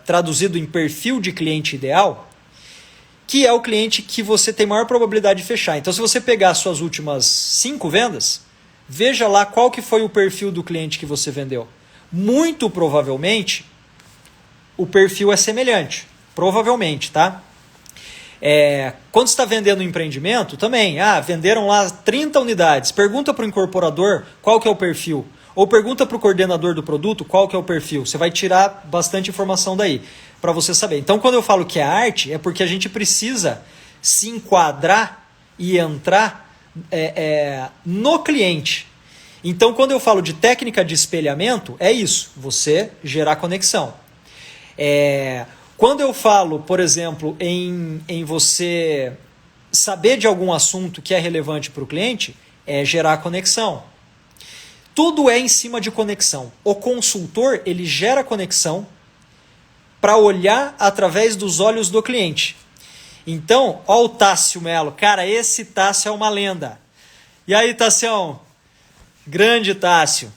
traduzido em perfil de cliente ideal, que é o cliente que você tem maior probabilidade de fechar. Então, se você pegar as suas últimas 5 vendas, veja lá qual que foi o perfil do cliente que você vendeu. Muito provavelmente, o perfil é semelhante. Provavelmente, tá? Quando você está vendendo um empreendimento, também, venderam lá 30 unidades, pergunta para o incorporador qual que é o perfil, ou pergunta para o coordenador do produto qual que é o perfil, você vai tirar bastante informação daí, para você saber. Então, quando eu falo que é arte, é porque a gente precisa se enquadrar e entrar no cliente. Então, quando eu falo de técnica de espelhamento, é isso, você gerar conexão. Quando eu falo, por exemplo, em você saber de algum assunto que é relevante para o cliente, é gerar conexão. Tudo é em cima de conexão. O consultor, ele gera conexão para olhar através dos olhos do cliente. Então, ó o Tássio Melo. Cara, esse Tássio é uma lenda. E aí, Tássio? Grande Tássio.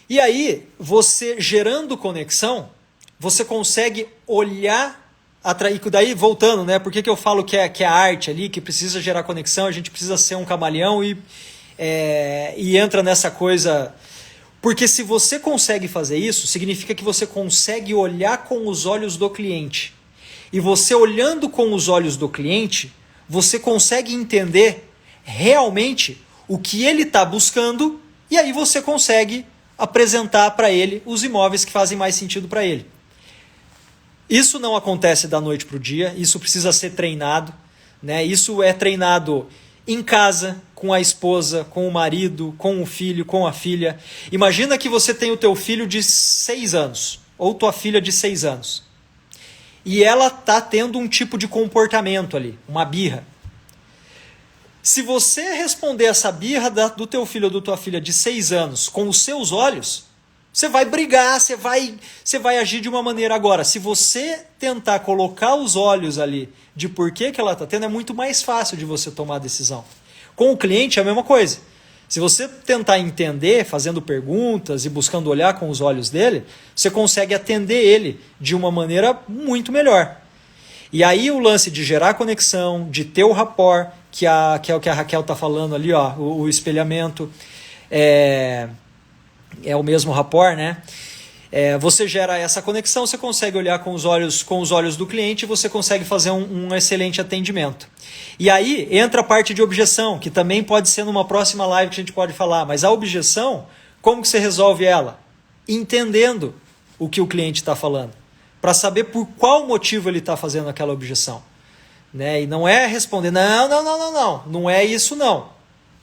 E aí, você gerando conexão, você consegue olhar, atrair. Daí, voltando, né? Por que eu falo que é a arte ali, que precisa gerar conexão, a gente precisa ser um camaleão e entra nessa coisa. Porque se você consegue fazer isso, significa que você consegue olhar com os olhos do cliente. E você olhando com os olhos do cliente, você consegue entender realmente o que ele está buscando e aí você consegue apresentar para ele os imóveis que fazem mais sentido para ele. Isso não acontece da noite para o dia, isso precisa ser treinado, né? Isso é treinado em casa, com a esposa, com o marido, com o filho, com a filha. Imagina que você tem o teu filho de 6 anos, ou tua filha de 6 anos. E ela está tendo um tipo de comportamento ali, uma birra. Se você responder essa birra do teu filho ou da tua filha de 6 anos com os seus olhos, você vai brigar, você vai agir de uma maneira. Agora, se você tentar colocar os olhos ali de por que ela está tendo, é muito mais fácil de você tomar a decisão. Com o cliente é a mesma coisa. Se você tentar entender, fazendo perguntas e buscando olhar com os olhos dele, você consegue atender ele de uma maneira muito melhor. E aí o lance de gerar conexão, de ter o rapport, que é o que a Raquel está falando ali, ó, o espelhamento, é o mesmo rapport, né? Você gera essa conexão, você consegue olhar com os olhos do cliente e você consegue fazer um excelente atendimento. E aí entra a parte de objeção, que também pode ser numa próxima live que a gente pode falar, mas a objeção, como que você resolve ela? Entendendo o que o cliente está falando, para saber por qual motivo ele está fazendo aquela objeção. Né? E não é responder, não é isso não.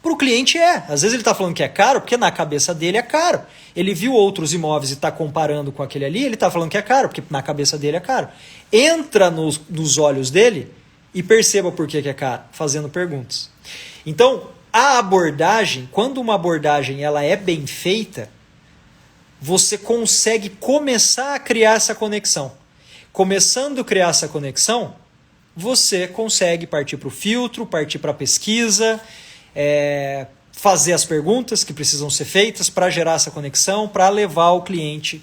Para o cliente às vezes ele está falando que é caro, porque na cabeça dele é caro. Ele viu outros imóveis e está comparando com aquele ali, ele está falando que é caro, porque na cabeça dele é caro. Entra nos olhos dele e perceba por que é caro, fazendo perguntas. Então, a abordagem, quando uma abordagem ela é bem feita, você consegue começar a criar essa conexão. Começando a criar essa conexão, você consegue partir para o filtro, partir para a pesquisa, fazer as perguntas que precisam ser feitas para gerar essa conexão, para levar o cliente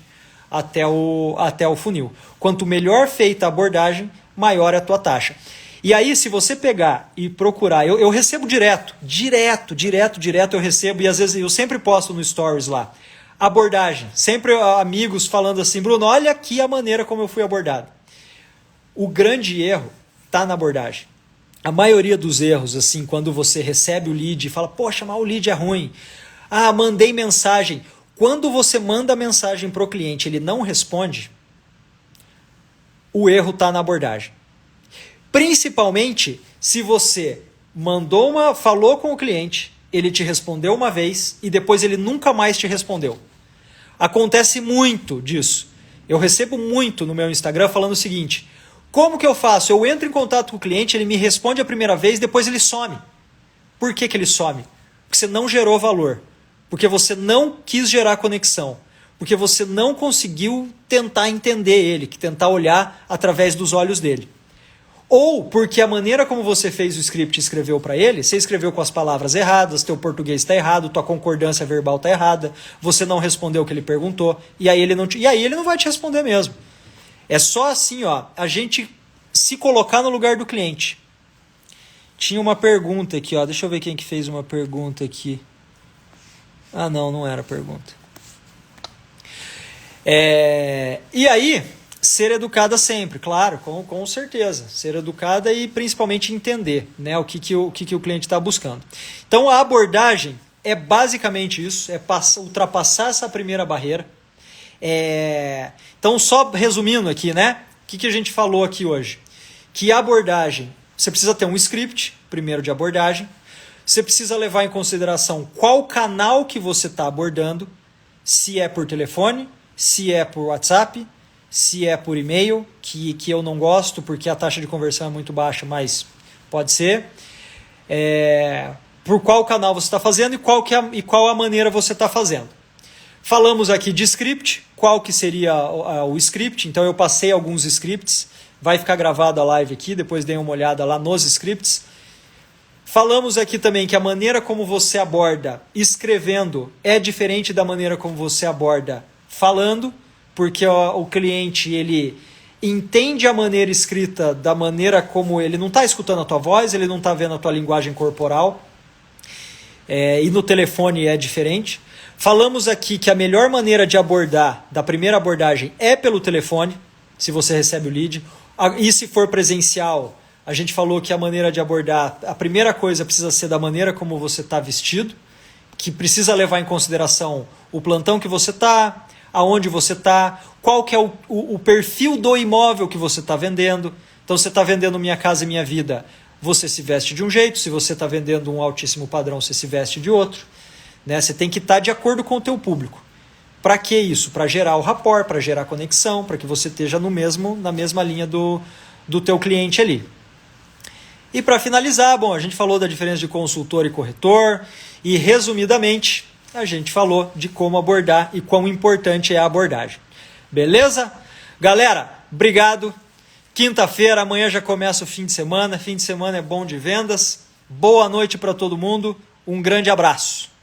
até o funil. Quanto melhor feita a abordagem, maior é a tua taxa. E aí, se você pegar e procurar, eu recebo direto eu recebo, e às vezes eu sempre posto no Stories lá, abordagem, sempre amigos falando assim, Bruno, olha aqui a maneira como eu fui abordado. O grande erro está na abordagem. A maioria dos erros, assim, quando você recebe o lead e fala, poxa, mas o lead é ruim. Ah, mandei mensagem. Quando você manda a mensagem para o cliente, ele não responde, o erro está na abordagem. Principalmente se você falou com o cliente, ele te respondeu uma vez e depois ele nunca mais te respondeu. Acontece muito disso. Eu recebo muito no meu Instagram falando o seguinte, como que eu faço? Eu entro em contato com o cliente, ele me responde a primeira vez, depois ele some. Por que ele some? Porque você não gerou valor. Porque você não quis gerar conexão. Porque você não conseguiu tentar entender ele, tentar olhar através dos olhos dele. Ou porque a maneira como você fez o script e escreveu para ele, você escreveu com as palavras erradas, teu português está errado, tua concordância verbal está errada, você não respondeu o que ele perguntou, e aí ele não vai te responder mesmo. É só assim, ó, a gente se colocar no lugar do cliente. Tinha uma pergunta aqui, ó, deixa eu ver quem que fez uma pergunta aqui. Ah, não era pergunta. E aí, ser educada sempre, claro, com certeza. Ser educada e principalmente entender, né, o que o cliente está buscando. Então, a abordagem é basicamente isso, é ultrapassar essa primeira barreira. Então, só resumindo aqui, né, o que a gente falou aqui hoje? Que a abordagem, você precisa ter um script, primeiro de abordagem, você precisa levar em consideração qual canal que você está abordando, se é por telefone, se é por WhatsApp, se é por e-mail, que eu não gosto porque a taxa de conversão é muito baixa, mas pode ser. Por qual canal você está fazendo e qual a maneira você está fazendo. Falamos aqui de script, qual que seria o script, então eu passei alguns scripts, vai ficar gravada a live aqui, depois dêem uma olhada lá nos scripts. Falamos aqui também que a maneira como você aborda escrevendo é diferente da maneira como você aborda falando, porque o cliente ele entende a maneira escrita da maneira como ele não está escutando a tua voz, ele não está vendo a tua linguagem corporal, e no telefone é diferente. Falamos aqui que a melhor maneira de abordar, da primeira abordagem, é pelo telefone, se você recebe o lead. E se for presencial, a gente falou que a maneira de abordar, a primeira coisa precisa ser da maneira como você está vestido, que precisa levar em consideração o plantão que você está, aonde você está, qual que é o perfil do imóvel que você está vendendo. Então, você está vendendo Minha Casa e Minha Vida, você se veste de um jeito. Se você está vendendo um altíssimo padrão, você se veste de outro. Né? Você tem que estar de acordo com o teu público. Para que isso? Para gerar o rapport, para gerar conexão, para que você esteja na mesma linha do teu cliente ali. E para finalizar, bom, a gente falou da diferença de consultor e corretor e, resumidamente, a gente falou de como abordar e quão importante é a abordagem. Beleza? Galera, obrigado. Quinta-feira, amanhã já começa o fim de semana. Fim de semana é bom de vendas. Boa noite para todo mundo. Um grande abraço.